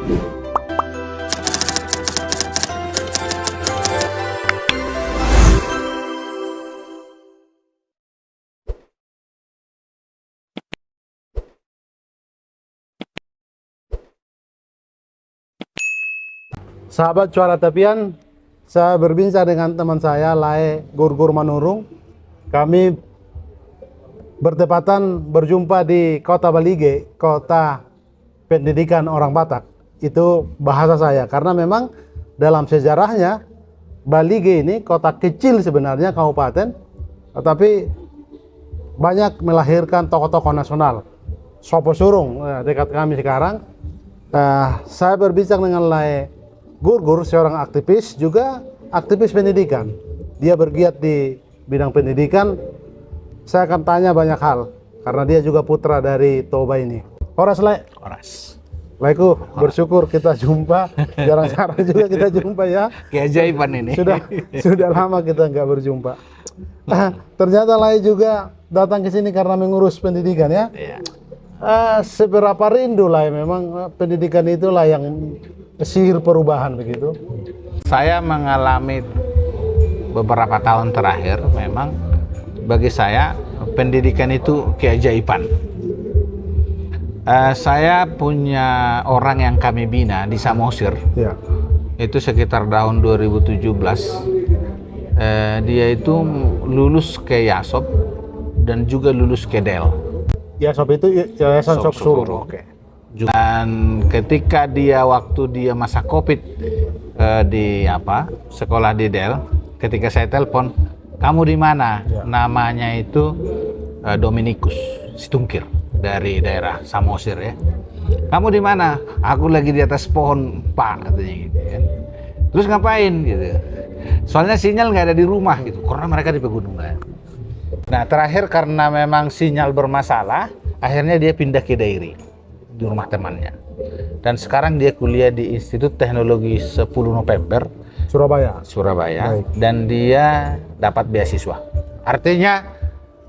Sahabat Suara Tepian, saya berbincang dengan teman saya, Lae Gurgur Manurung. Kami bertepatan berjumpa di Kota Balige, kota pendidikan orang Batak. Itu bahasa saya, karena memang dalam sejarahnya Balige ini kota kecil sebenarnya, kabupaten, tetapi banyak melahirkan tokoh-tokoh nasional. Sopo Surung, dekat kami sekarang. Saya berbincang dengan Lae Gurgur, seorang aktivis, juga aktivis pendidikan. Dia bergiat di bidang pendidikan. Saya akan tanya banyak hal, karena dia juga putra dari Toba ini. Horas, Le. Horas. Laiku, bersyukur kita jumpa. Jarang-jarang juga kita jumpa ya. Keajaiban ini. Sudah lama kita nggak berjumpa. Ternyata Lai juga datang ke sini karena mengurus pendidikan ya. Iya. Seberapa rindu Lai, memang pendidikan itulah yang sihir perubahan begitu. Saya mengalami beberapa tahun terakhir, memang bagi saya pendidikan itu keajaiban. Saya punya orang yang kami bina di Samosir, Ya. itu sekitar tahun 2017. Dia itu lulus ke Yasop dan juga lulus ke Del. Yasop itu Yayasan Sok Suru. Oke. Dan ketika waktu dia masa COVID di sekolah di Del, ketika saya telepon, kamu di mana? Ya. Namanya itu Dominikus Situngkir dari daerah Samosir ya. Kamu di mana? Aku lagi di atas pohon Pak, katanya gitu kan. Terus ngapain gitu? Soalnya sinyal nggak ada di rumah gitu, karena mereka di pegunungan. Nah terakhir karena memang sinyal bermasalah, akhirnya dia pindah ke Dairi di rumah temannya. Dan sekarang dia kuliah di Institut Teknologi 10 November Surabaya. Baik. Dan dia dapat beasiswa. Artinya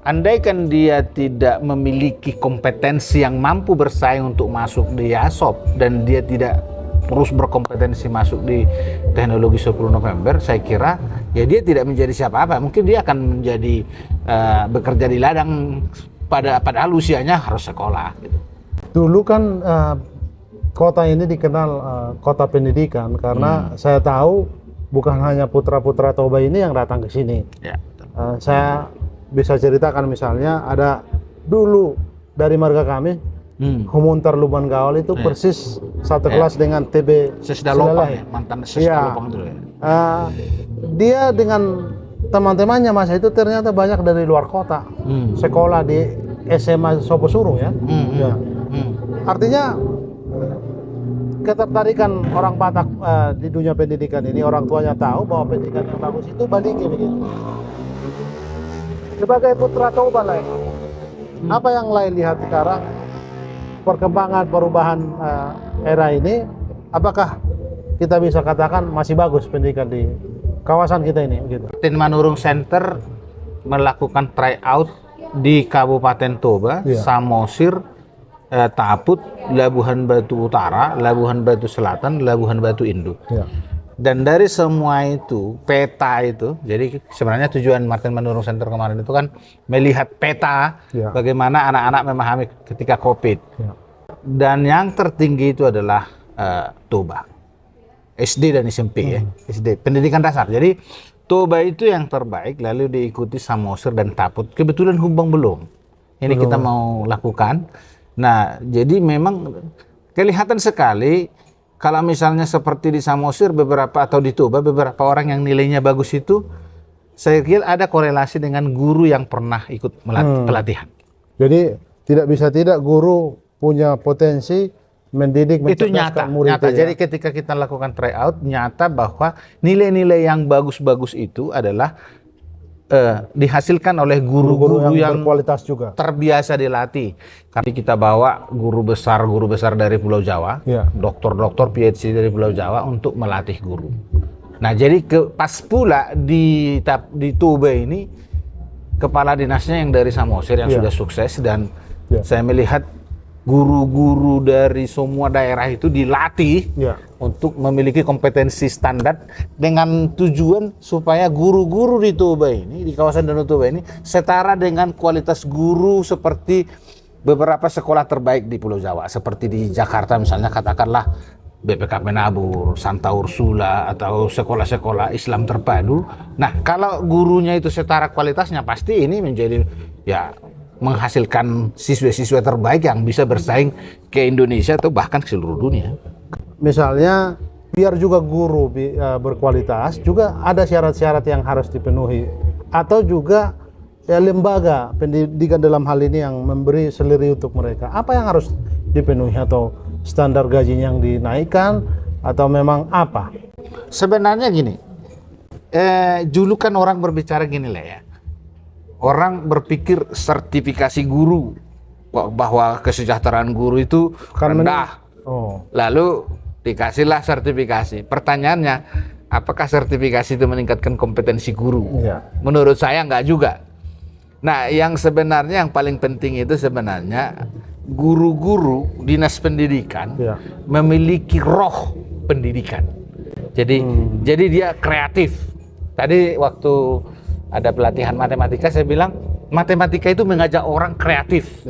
andaikan dia tidak memiliki kompetensi yang mampu bersaing untuk masuk di Yasop dan dia tidak terus berkompetensi masuk di Teknologi 10 November, saya kira ya dia tidak menjadi siapa-apa. Mungkin dia akan menjadi bekerja di ladang, padahal usianya harus sekolah gitu. Dulu kan kota ini dikenal kota pendidikan karena saya tahu bukan hanya putra-putra Toba ini yang datang ke sini. Ya, Saya bisa ceritakan misalnya ada dulu dari marga kami, Humuntar Luban Gaul itu persis satu kelas dengan TB Sesda Lopang ya, mantan Sesda Lopang itu ya. Dia dengan teman-temannya masa itu ternyata banyak dari luar kota, sekolah di SMA Sopo Surung ya. Ya. Artinya ketertarikan orang Batak di dunia pendidikan ini, orang tuanya tahu bahwa pendidikan yang bagus itu Balige begitu. Sebagai putra Toba lain, apa yang lain lihat sekarang perkembangan perubahan era ini, apakah kita bisa katakan masih bagus pendidikan di kawasan kita ini gitu? Tin Manurung Center melakukan tryout di Kabupaten Toba, Samosir, Taput, Labuhan Batu Utara, Labuhan Batu Selatan, Labuhan Batu Induk. Ya. Dan dari semua itu, peta itu, jadi sebenarnya tujuan Martin Manurung Center kemarin itu kan melihat peta bagaimana anak-anak memahami ketika COVID. Ya. Dan yang tertinggi itu adalah Toba, SD dan SMP ya, SD, pendidikan dasar. Jadi Toba itu yang terbaik, lalu diikuti Samosir dan Taput. Kebetulan Humbang belum. Ini kita mau lakukan. Nah, jadi memang kelihatan sekali kalau misalnya seperti di Samosir beberapa atau di Toba beberapa orang yang nilainya bagus itu, saya kira ada korelasi dengan guru yang pernah ikut pelatihan. Jadi tidak bisa tidak guru punya potensi mendidik, itu nyata, murid nyata. Ya. Jadi ketika kita lakukan tryout, nyata bahwa nilai-nilai yang bagus-bagus itu adalah dihasilkan oleh guru-guru yang berkualitas juga, terbiasa dilatih. Kami kita bawa guru besar dari Pulau Jawa, dokter-dokter PhD dari Pulau Jawa untuk melatih guru. Nah, jadi pas pula di Toba ini kepala dinasnya yang dari Samosir yang sudah sukses dan saya melihat guru-guru dari semua daerah itu dilatih Ya. untuk memiliki kompetensi standar dengan tujuan supaya guru-guru di Toba ini, di kawasan Danau Toba ini setara dengan kualitas guru seperti beberapa sekolah terbaik di Pulau Jawa, seperti di Jakarta misalnya, katakanlah BPK Penabur, Santa Ursula, atau sekolah-sekolah Islam terpadu. Nah, kalau gurunya itu setara kualitasnya, pasti ini menjadi ya menghasilkan siswa-siswa terbaik yang bisa bersaing ke Indonesia atau bahkan ke seluruh dunia. Misalnya biar juga guru berkualitas, juga ada syarat-syarat yang harus dipenuhi, atau juga ya lembaga pendidikan dalam hal ini yang memberi seleri untuk mereka. Apa yang harus dipenuhi, atau standar gajinya yang dinaikkan, atau memang apa? Sebenarnya gini, dulu kan orang berbicara gini lah ya. Orang berpikir sertifikasi guru, bahwa kesejahteraan guru itu rendah. Lalu dikasihlah sertifikasi. Pertanyaannya, apakah sertifikasi itu meningkatkan kompetensi guru? Ya. Menurut saya enggak juga. Nah, yang sebenarnya yang paling penting itu sebenarnya guru-guru dinas pendidikan memiliki roh pendidikan. Jadi dia kreatif. Tadi waktu ada pelatihan matematika, saya bilang matematika itu mengajak orang kreatif.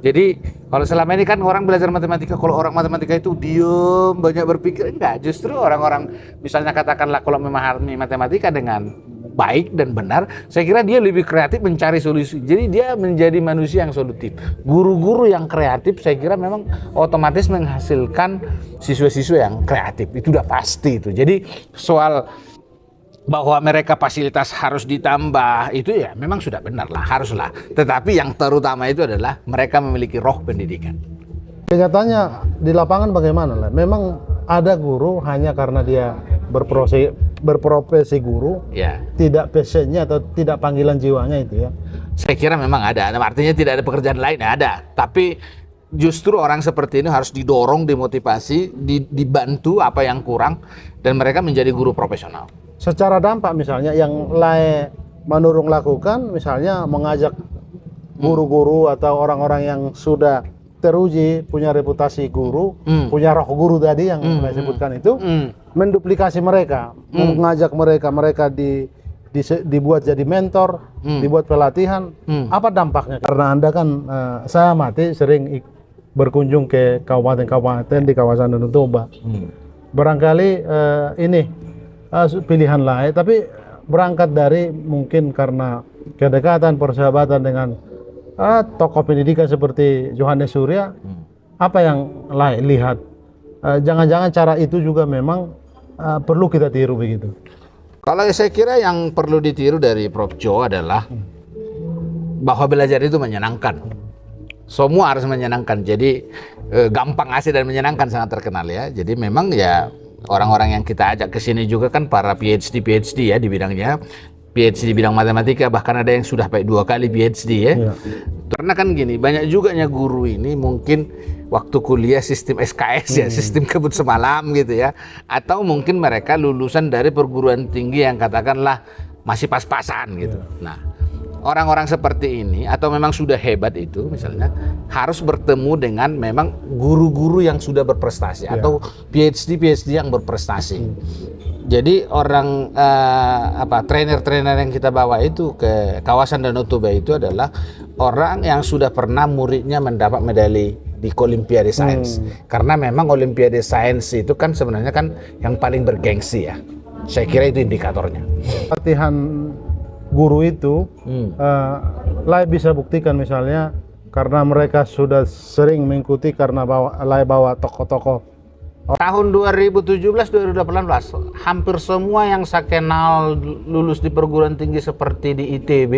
Jadi kalau selama ini kan orang belajar matematika, kalau orang matematika itu diem, banyak berpikir. Enggak, justru orang-orang misalnya katakanlah kalau memahami matematika dengan baik dan benar, saya kira dia lebih kreatif mencari solusi. Jadi dia menjadi manusia yang solutif. Guru-guru yang kreatif saya kira memang otomatis menghasilkan siswa-siswa yang kreatif. Itu udah pasti itu. Jadi soal bahwa mereka fasilitas harus ditambah itu ya memang sudah benar lah, haruslah. Tetapi yang terutama itu adalah mereka memiliki roh pendidikan. Kenyataannya di lapangan bagaimana lah? Memang ada guru hanya karena dia berprofesi guru, tidak passionnya atau tidak panggilan jiwanya itu ya? Saya kira memang ada. Artinya tidak ada pekerjaan lain, ada. Tapi justru orang seperti ini harus didorong, dimotivasi, dibantu apa yang kurang, dan mereka menjadi guru profesional. Secara dampak misalnya yang Manurung lakukan, misalnya mengajak guru-guru atau orang-orang yang sudah teruji, punya reputasi guru, punya roh guru tadi yang saya sebutkan itu, menduplikasi mereka, mengajak mereka dibuat jadi mentor, dibuat pelatihan. Apa dampaknya? Karena Anda kan, saya amati sering berkunjung ke kabupaten-kabupaten di kawasan Danau Toba. Barangkali ini pilihan lain, tapi berangkat dari mungkin karena kedekatan, persahabatan dengan tokoh pendidikan seperti Johannes Surya. Apa yang lain lihat? Jangan-jangan cara itu juga memang perlu kita tiru begitu? Kalau saya kira yang perlu ditiru dari Prof. Jo adalah bahwa belajar itu menyenangkan. Semua harus menyenangkan. Jadi gampang, asik, dan menyenangkan, sangat terkenal ya. Jadi memang ya orang-orang yang kita ajak ke sini juga kan para PhD ya di bidangnya. PhD di bidang matematika, bahkan ada yang sudah 2 kali PhD ya. Karena kan gini, banyak juga guru ini mungkin waktu kuliah sistem SKS ya, sistem kebut semalam gitu ya. Atau mungkin mereka lulusan dari perguruan tinggi yang katakanlah masih pas-pasan gitu. Nah, orang-orang seperti ini atau memang sudah hebat itu misalnya harus bertemu dengan memang guru-guru yang sudah berprestasi atau PhD yang berprestasi. Jadi orang trainer-trainer yang kita bawa itu ke kawasan Danau Toba itu adalah orang yang sudah pernah muridnya mendapat medali di Olimpiade Sains. Karena memang Olimpiade Sains itu kan sebenarnya kan yang paling bergengsi ya. Saya kira itu indikatornya. Latihan guru itu bisa buktikan misalnya karena mereka sudah sering mengikuti karena bawa tokoh-tokoh. Tahun 2017-2018 hampir semua yang saya kenal lulus di perguruan tinggi seperti di ITB,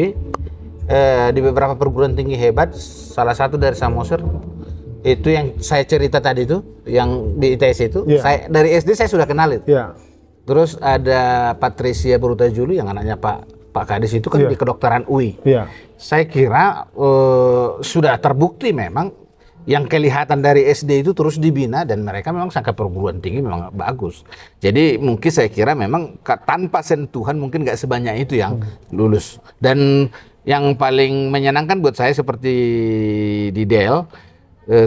di beberapa perguruan tinggi hebat, salah satu dari Samosir itu yang saya cerita tadi itu, yang di ITS itu, saya dari SD saya sudah kenal itu. Terus ada Patricia Brutajulu yang anaknya Pak Kadis itu kan di kedokteran UI. Saya kira sudah terbukti memang yang kelihatan dari SD itu terus dibina dan mereka memang sampai perguruan tinggi memang bagus. Jadi mungkin saya kira memang tanpa sentuhan mungkin nggak sebanyak itu yang lulus. Dan yang paling menyenangkan buat saya seperti di Del,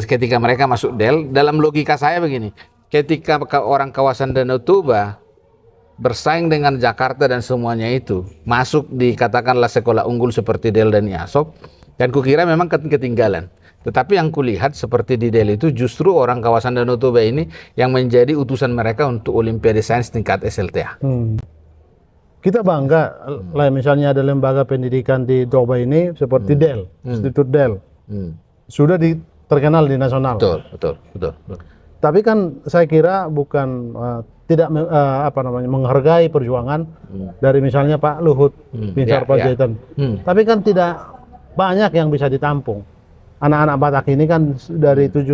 ketika mereka masuk Del, dalam logika saya begini, ketika orang kawasan Danau Toba bersaing dengan Jakarta dan semuanya itu masuk di katakanlah sekolah unggul seperti Del dan IASOK, dan kukira memang ketinggalan. Tetapi yang kulihat seperti di Del itu justru orang kawasan Danau Toba ini yang menjadi utusan mereka untuk Olimpiade Sains tingkat SLTA. Kita bangga lah misalnya ada lembaga pendidikan di Toba ini seperti Del, Institut Del. Sudah terkenal di nasional. Betul. Tapi kan saya kira bukan tidak menghargai perjuangan dari misalnya Pak Luhut Binsar Panjaitan. Tapi kan tidak banyak yang bisa ditampung. Anak-anak Batak ini kan dari 7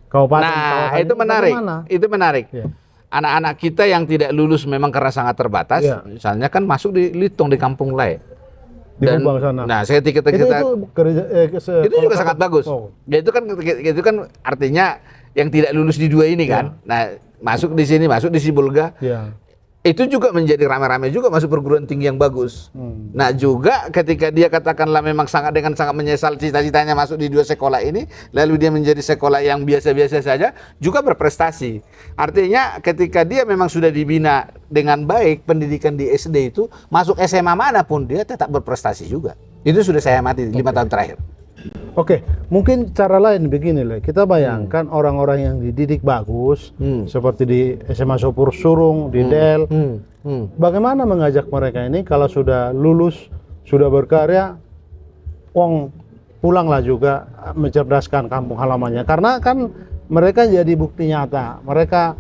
kabupaten. Nah, itu menarik. Itu menarik. Ya. Anak-anak kita yang tidak lulus memang karena sangat terbatas, misalnya kan masuk di Litong di Kampung Lai. Dan, nah, itu juga sangat bagus. Ya, itu kan artinya yang tidak lulus di 2 ini kan. Nah, masuk di sini, masuk di Sibolga. Itu juga menjadi rame-rame juga masuk perguruan tinggi yang bagus. Nah, juga ketika dia katakanlah memang sangat menyesal cita-citanya masuk di 2 sekolah ini, lalu dia menjadi sekolah yang biasa-biasa saja, juga berprestasi. Artinya ketika dia memang sudah dibina dengan baik pendidikan di SD itu, masuk SMA manapun dia tetap berprestasi juga. Itu sudah saya amati 5 tahun terakhir. Oke, mungkin cara lain begini lah. Kita bayangkan orang-orang yang dididik bagus, seperti di SMA Sopur Surung, di Del. Bagaimana mengajak mereka ini kalau sudah lulus, sudah berkarya, pulanglah juga mencerdaskan kampung halamannya. Karena kan mereka jadi bukti nyata. Mereka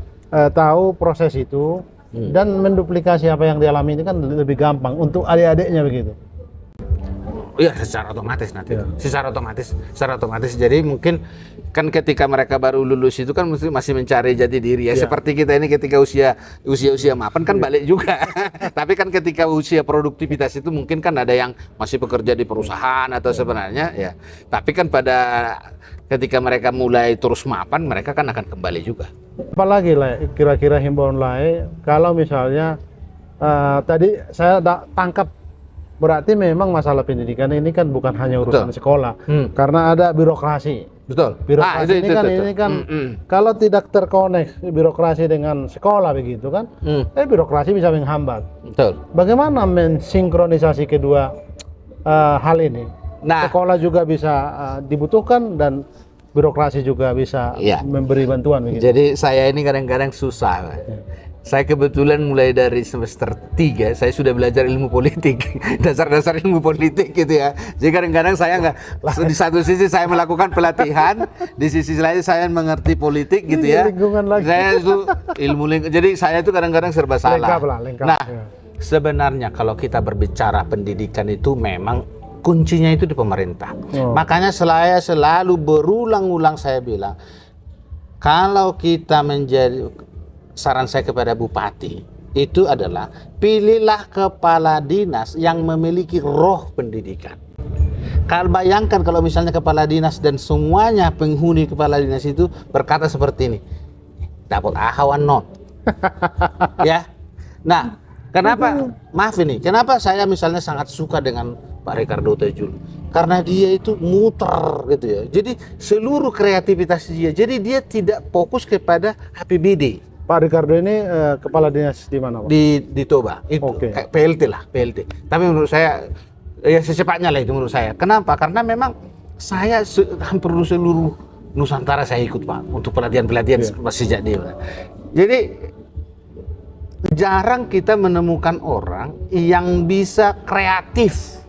tahu proses itu dan menduplikasi apa yang dialami ini kan lebih gampang untuk adik-adiknya begitu. Iya, secara otomatis nanti. Secara otomatis. Jadi mungkin kan ketika mereka baru lulus itu kan masih mencari jati diri ya. Seperti kita ini ketika usia mapan kan balik juga. Tapi kan ketika usia produktivitas itu mungkin kan ada yang masih bekerja di perusahaan atau sebenarnya ya. Tapi kan ketika mereka mulai terus mapan, mereka kan akan kembali juga. Apalagi lah kira-kira himbauan lain kalau misalnya tadi saya tangkap. Berarti memang masalah pendidikan ini kan bukan hanya urusan sekolah, karena ada birokrasi. Betul. Birokrasi ini kan kalau tidak terkonek birokrasi dengan sekolah begitu kan, birokrasi bisa menghambat. Betul. Bagaimana mensinkronisasi kedua hal ini? Nah, sekolah juga bisa dibutuhkan dan birokrasi juga bisa memberi bantuan. Begitu. Jadi saya ini kadang-kadang susah. Saya kebetulan mulai dari semester 3 saya sudah belajar ilmu politik, dasar-dasar ilmu politik gitu ya. Jadi kadang-kadang saya di satu sisi saya melakukan pelatihan, di sisi lain saya mengerti politik gitu ya. Saya itu jadi saya itu kadang-kadang serba salah. Lengkap. Nah, sebenarnya kalau kita berbicara pendidikan itu memang kuncinya itu di pemerintah. Makanya saya selalu berulang-ulang saya bilang, kalau kita saran saya kepada bupati itu adalah pilihlah kepala dinas yang memiliki roh pendidikan. Kalau bayangkan kalau misalnya kepala dinas dan semuanya penghuni kepala dinas itu berkata seperti ini, dapat ahawan not. Ya. Nah, kenapa? Maaf ini, kenapa saya misalnya sangat suka dengan Pak Ricardo Tejul? Karena dia itu muter gitu ya. Jadi seluruh kreativitas dia. Jadi dia tidak fokus kepada APBD. Pak Ricardo ini kepala dinas di mana, Pak? Di Toba. Itu kayak PLT lah, PLT. Tapi menurut saya ya secepatnya lah itu menurut saya. Kenapa? Karena memang saya hampir seluruh Nusantara saya ikut, Pak, untuk pelatihan-pelatihan sejak dia. Jadi jarang kita menemukan orang yang bisa kreatif.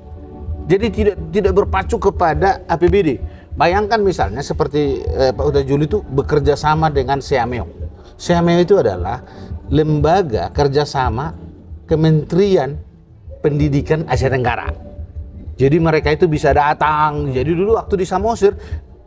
Jadi tidak berpacu kepada APBD. Bayangkan misalnya seperti Pak Udajuli itu bekerja sama dengan Seameo. Seameo itu adalah lembaga kerjasama Kementerian Pendidikan Asia Tenggara. Jadi mereka itu bisa datang. Jadi dulu waktu di Samosir,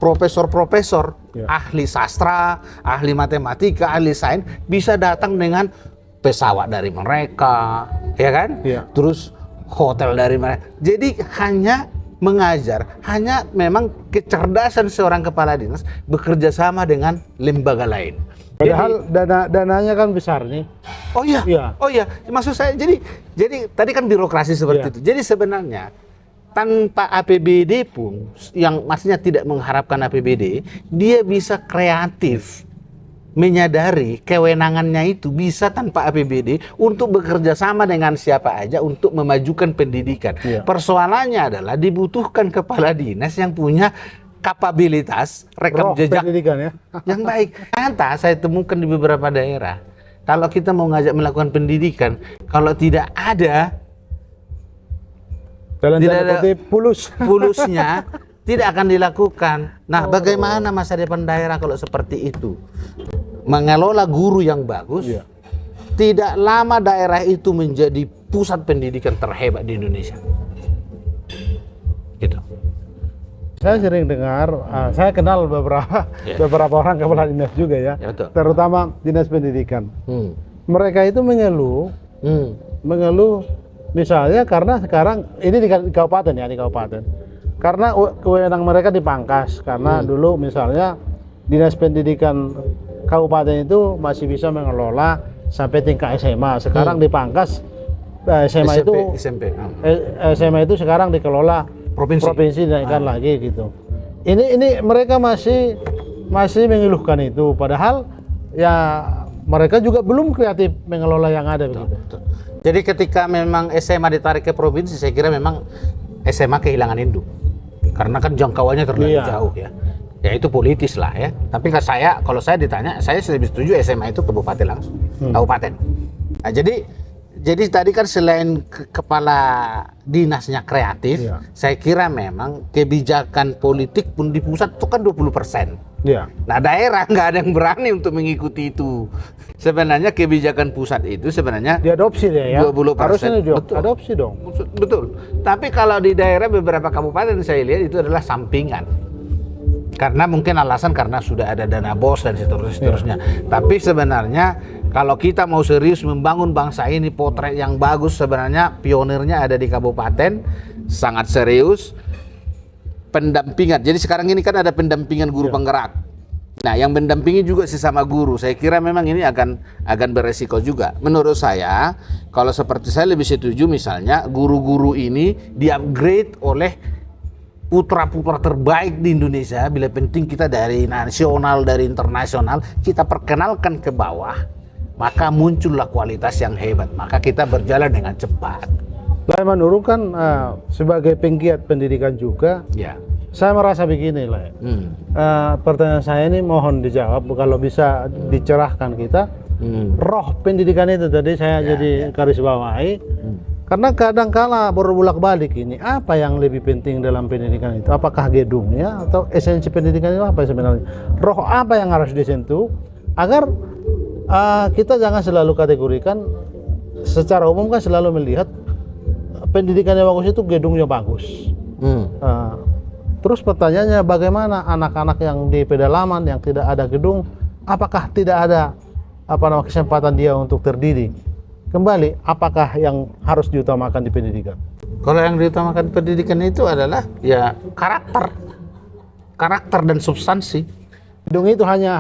profesor-profesor, ahli sastra, ahli matematika, ahli sains bisa datang dengan pesawat dari mereka, ya kan? Terus hotel dari mereka. Jadi hanya mengajar, hanya memang kecerdasan seorang kepala dinas bekerja sama dengan lembaga lain. Padahal dananya kan besar nih. Oh iya. Maksud saya jadi tadi kan birokrasi seperti itu. Jadi sebenarnya tanpa APBD pun, yang maksudnya tidak mengharapkan APBD, dia bisa kreatif menyadari kewenangannya itu bisa tanpa APBD untuk bekerja sama dengan siapa aja untuk memajukan pendidikan. Persoalannya adalah dibutuhkan kepala dinas yang punya kapabilitas rekam jejak pendidikan, ya, yang baik. Ternyata saya temukan di beberapa daerah, kalau kita mau ngajak melakukan pendidikan, kalau tidak ada tidak ada pulusnya, tidak akan dilakukan. Nah, bagaimana masa depan daerah kalau seperti itu? Mengelola guru yang bagus, tidak lama daerah itu menjadi pusat pendidikan terhebat di Indonesia. Gitu. Saya sering dengar, saya kenal beberapa orang kepala dinas juga ya, terutama dinas pendidikan. Mereka itu mengeluh, misalnya karena sekarang ini di kabupaten ya, di kabupaten. Karena kewenangan mereka dipangkas, karena dulu misalnya dinas pendidikan kabupaten itu masih bisa mengelola sampai tingkat SMA. Sekarang dipangkas SMA itu sekarang dikelola provinsi dinaikkan lagi gitu. Ini mereka masih mengeluhkan itu, padahal ya mereka juga belum kreatif mengelola yang ada begitu. Jadi ketika memang SMA ditarik ke provinsi, saya kira memang SMA kehilangan induk. Karena kan jangkauannya terlalu jauh ya. Ya itu politis lah ya. Tapi kalau saya ditanya, saya lebih setuju SMA itu kabupaten langsung, kabupaten. Nah, jadi tadi kan selain kepala dinasnya kreatif, saya kira memang kebijakan politik pun di pusat itu kan 20%. Nah, daerah nggak ada yang berani untuk mengikuti itu. Sebenarnya kebijakan pusat itu sebenarnya diadopsi ya. 20%. Harusnya betul. Adopsi dong. Betul. Tapi kalau di daerah beberapa kabupaten saya lihat itu adalah sampingan. Karena mungkin alasan karena sudah ada dana BOS dan seterusnya. Tapi sebenarnya kalau kita mau serius membangun bangsa ini, potret yang bagus sebenarnya pionirnya ada di kabupaten, sangat serius. Pendampingan. Jadi sekarang ini kan ada pendampingan guru penggerak. Nah, yang mendampingi juga sesama guru. Saya kira memang ini akan beresiko juga. Menurut saya, kalau seperti saya lebih setuju misalnya guru-guru ini di-upgrade oleh putra-putra terbaik di Indonesia. Bila penting kita dari nasional, dari internasional, kita perkenalkan ke bawah, maka muncullah kualitas yang hebat. Maka kita berjalan dengan cepat. Laiman Nurul kan sebagai penggiat pendidikan juga, saya merasa begini lah. Pertanyaan saya ini mohon dijawab, kalau bisa dicerahkan kita. Roh pendidikan itu tadi saya jadi garis bawahi. Karena kadang-kala berbulak-balik ini, apa yang lebih penting dalam pendidikan itu? Apakah gedungnya atau esensi pendidikan itu apa sebenarnya? Roh apa yang harus disentuh agar kita jangan selalu kategorikan secara umum kan selalu melihat pendidikan yang bagus itu gedungnya bagus. Terus pertanyaannya bagaimana anak-anak yang di pedalaman yang tidak ada gedung, apakah tidak ada kesempatan dia untuk terdidik? Kembali, apakah yang harus diutamakan di pendidikan? Kalau yang diutamakan pendidikan itu adalah ya karakter dan substansi. Gedung itu hanya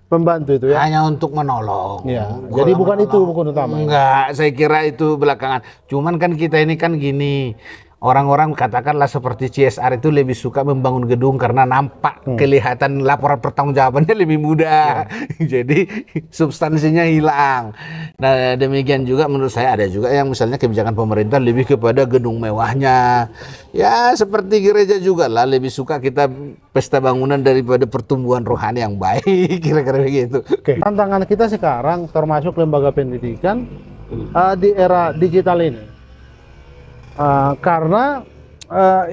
pembantu itu ya? Hanya untuk menolong. Jadi bukan itu bukan utama. Enggak, saya kira itu belakangan. Cuman kan kita ini kan gini. Orang-orang katakanlah seperti CSR itu lebih suka membangun gedung karena nampak kelihatan laporan pertanggungjawabannya lebih mudah. Jadi substansinya hilang. Nah, demikian juga menurut saya ada juga yang misalnya kebijakan pemerintah lebih kepada gedung mewahnya. Ya seperti gereja juga lah, lebih suka kita pesta bangunan daripada pertumbuhan rohani yang baik, kira-kira begitu. Tantangan kita sekarang termasuk lembaga pendidikan di era digital ini. Karena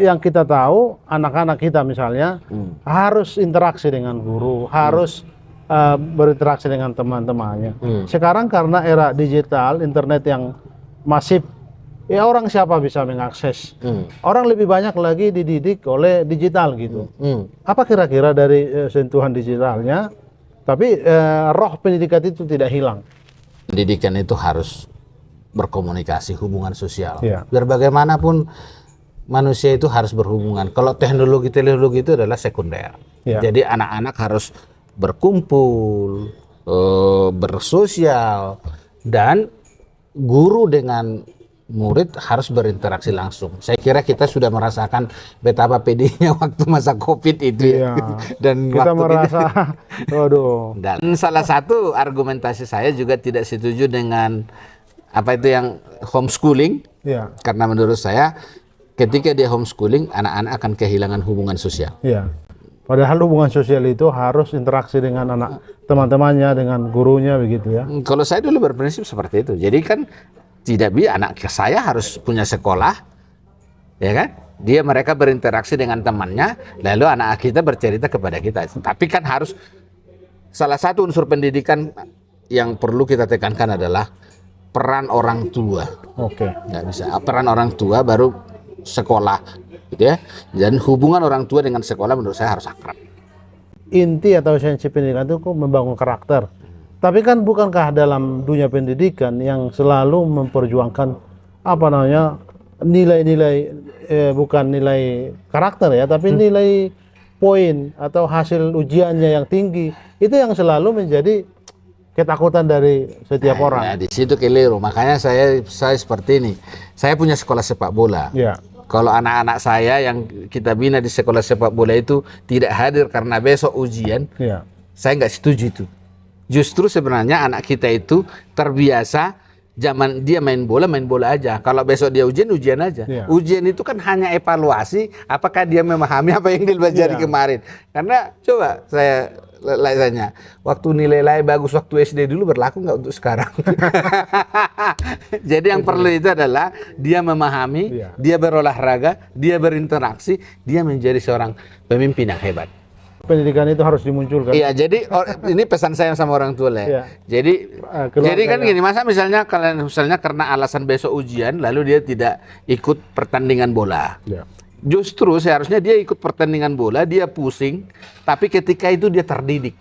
yang kita tahu anak-anak kita misalnya harus interaksi dengan guru, harus berinteraksi dengan teman-temannya. Sekarang karena era digital, internet yang masif, ya orang siapa bisa mengakses. Orang lebih banyak lagi dididik oleh digital gitu. Apa kira-kira dari sentuhan digitalnya? Tapi roh pendidikan itu tidak hilang. Pendidikan itu harus berkomunikasi, hubungan sosial. Biar bagaimanapun manusia itu harus berhubungan. Kalau teknologi itu adalah sekunder. Jadi anak-anak harus berkumpul, bersosial, dan guru dengan murid harus berinteraksi langsung. Saya kira kita sudah merasakan betapa pedenya waktu masa COVID itu ya. Dan kita waktu merasa, waduh. Dan salah satu argumentasi saya juga tidak setuju dengan apa itu yang homeschooling. Iya. Karena menurut saya ketika dia homeschooling, anak-anak akan kehilangan hubungan sosial. Iya. Padahal hubungan sosial itu harus interaksi dengan anak teman-temannya, dengan gurunya begitu ya. Kalau saya dulu berprinsip seperti itu. Jadi kan tidak bisa anak saya harus punya sekolah, ya kan? Mereka berinteraksi dengan temannya, lalu anak kita bercerita kepada kita. Tapi kan harus salah satu unsur pendidikan yang perlu kita tekankan adalah peran orang tua. Oke. Nggak bisa peran orang tua baru sekolah, gitu ya. Dan hubungan orang tua dengan sekolah menurut saya harus akrab. Inti atau esensi pendidikan itu membangun karakter. Tapi kan bukankah dalam dunia pendidikan yang selalu memperjuangkan apa namanya nilai-nilai bukan nilai karakter ya, tapi nilai poin atau hasil ujiannya yang tinggi itu yang selalu menjadi ketakutan dari setiap orang. Ya, di situ keliru. Makanya saya seperti ini. Saya punya sekolah sepak bola. Ya. Kalau anak-anak saya yang kita bina di sekolah sepak bola itu tidak hadir karena besok ujian, Ya. saya nggak setuju itu. Justru sebenarnya anak kita itu terbiasa zaman dia main bola aja. Kalau besok dia ujian aja. Ya. Ujian itu kan hanya evaluasi apakah dia memahami apa yang dipelajari kemarin. Karena coba saya tanya, waktu nilai bagus waktu SD dulu berlaku nggak untuk sekarang? Jadi yang perlu itu adalah dia memahami, dia berolahraga, dia berinteraksi, dia menjadi seorang pemimpin yang hebat. Pendidikan itu harus dimunculkan. Iya, jadi ini pesan saya sama orang tua lah. Iya. Jadi kan gini, masa misalnya karena alasan besok ujian lalu dia tidak ikut pertandingan bola. Ya. Justru seharusnya dia ikut pertandingan bola, dia pusing, tapi ketika itu dia terdidik.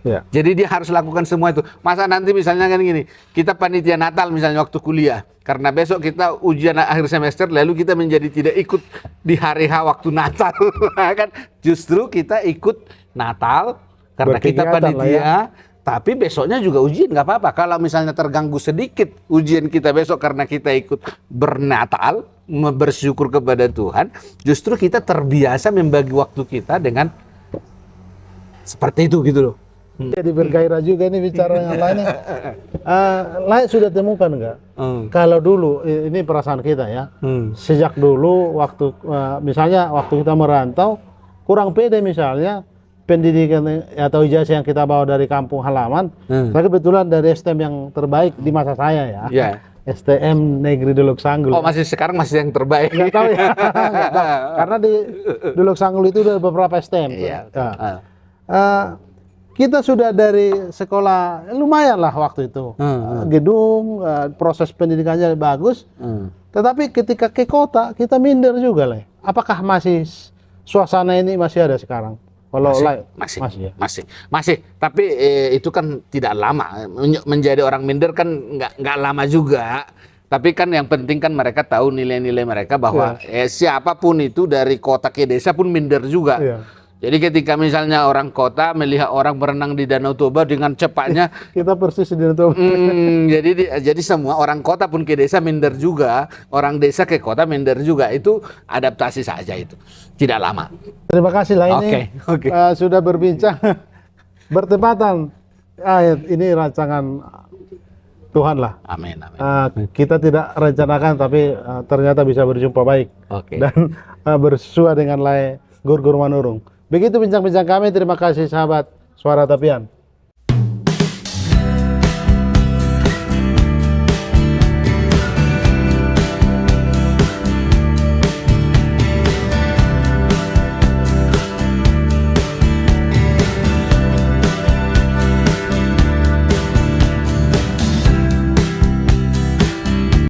Ya. Jadi dia harus lakukan semua itu. Masa nanti misalnya kan gini, kita panitia Natal misalnya waktu kuliah, karena besok kita ujian akhir semester, lalu kita menjadi tidak ikut di hari H waktu Natal, kan? Justru kita ikut Natal karena kita panitia, tapi besoknya juga ujian nggak apa-apa. Kalau misalnya terganggu sedikit ujian kita besok karena kita ikut bernatal, bersyukur kepada Tuhan, justru kita terbiasa membagi waktu kita dengan seperti itu gitu loh. Jadi bergairah juga nih bicara yang lainnya. Lain sudah temukan nggak? Kalau dulu ini perasaan kita ya. Sejak dulu waktu misalnya waktu kita merantau kurang pede misalnya pendidikan atau ijazah yang kita bawa dari kampung halaman. Tapi kebetulan dari STM yang terbaik di masa saya ya. Yeah. STM Negeri Duluk Sanggul. Oh, masih sekarang masih yang terbaik. Nggak tahu ya. Nggak tahu. Karena di Duluk Sanggul itu ada beberapa STM. Iya. Kita sudah dari sekolah lumayan lah waktu itu, gedung, proses pendidikannya bagus, tetapi ketika ke kota kita minder juga lah. Apakah masih suasana ini masih ada sekarang? Kalau masih. Tapi itu kan tidak lama. Menjadi orang minder kan nggak lama juga. Tapi kan yang penting kan mereka tahu nilai-nilai mereka bahwa siapapun itu dari kota ke desa pun minder juga. Jadi ketika misalnya orang kota melihat orang berenang di Danau Toba dengan cepatnya, kita persis di Danau Toba. Jadi semua orang kota pun ke desa minder juga, orang desa ke kota minder juga. Itu adaptasi saja itu, tidak lama. Terima kasih lah ini sudah berbincang bertepatan. Ini rancangan Tuhan lah. Amin. Kita tidak rencanakan tapi ternyata bisa berjumpa baik dan bersesuai dengan gur-gur manurung. Begitu bincang-bincang kami. Terima kasih sahabat Suara Tapian.